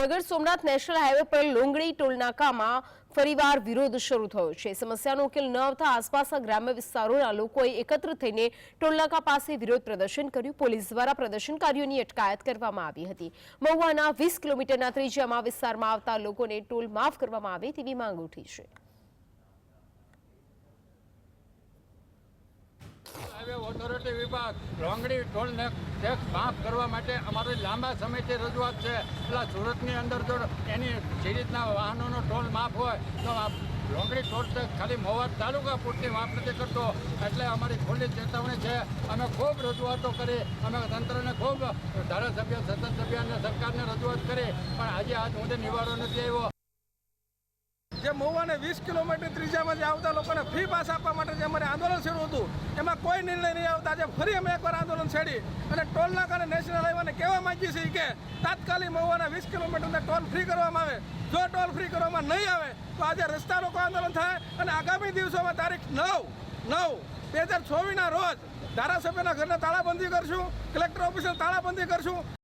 નગર Somnath national highway પર લોંગડી ટોલનાકામાં ફરીવાર વિરોધ શરૂ થયો છે। સમસ્યાનો ઉકેલ ન આવતા આસપાસના ગ્રામ્ય વિસ્તારોના લોકોએ એકત્ર થઈને ટોલનાકા પાસે વિરોધ પ્રદર્શન કર્યું। પોલીસ દ્વારા પ્રદર્શનકારીઓની અટકાયત કરવામાં આવી હતી। મહુવાના 20 કિલોમીટરના ત્રિજ્યામાં વિસ્તારમાં આવતા લોકોને ટોલ માફ કરવામાં આવે તેવી માંગ ઉઠી છે। હાઈવે ઓથોરિટી વિભાગ લોંગડી ટોલ ટેક્સ માફ કરવા માટે અમારી લાંબા સમયથી રજૂઆત છે। પેલા સુરતની અંદર જો એની જે રીતના વાહનોનો ટોલ માફ હોય તો લોંગડી ટોલ ટેક્સ ખાલી મહુવા તાલુકા પૂરતી માફ નથી કરતો, એટલે અમારી ખુલ્લી ચેતવણી છે। અમે ખૂબ રજૂઆતો કરી, અમે તંત્રને ખૂબ ધારાસભ્ય, સંસદ સભ્ય અને સરકારને રજૂઆત કરી, પણ આજે આજ સુધી નિવારો નથી આવ્યો। જે મહુવાને 20 કિલોમીટર ત્રિજ્યામાં જે આવતા લોકોને ફ્રી પાસ આપવા માટે જે અમારે આંદોલન શરૂ હતું, એમાં કોઈ નિર્ણય નહીં આવતા આજે ફરી અમે એકવાર આંદોલન છેડી અને ટોલ નાકાને નેશનલ હાઈવેને કહેવા માંગીએ છીએ કે તાત્કાલિક મહુવાના 20 કિલોમીટરને ટોલ ફ્રી કરવામાં આવે। જો ટોલ ફ્રી કરવામાં નહીં આવે તો આજે રસ્તા રોકો આંદોલન થાય અને આગામી દિવસોમાં તારીખ 9/9/2024ના રોજ ધારાસભ્યના ઘરને તાળાબંધી કરશું, કલેક્ટર ઓફિસને તાળાબંધી કરશું।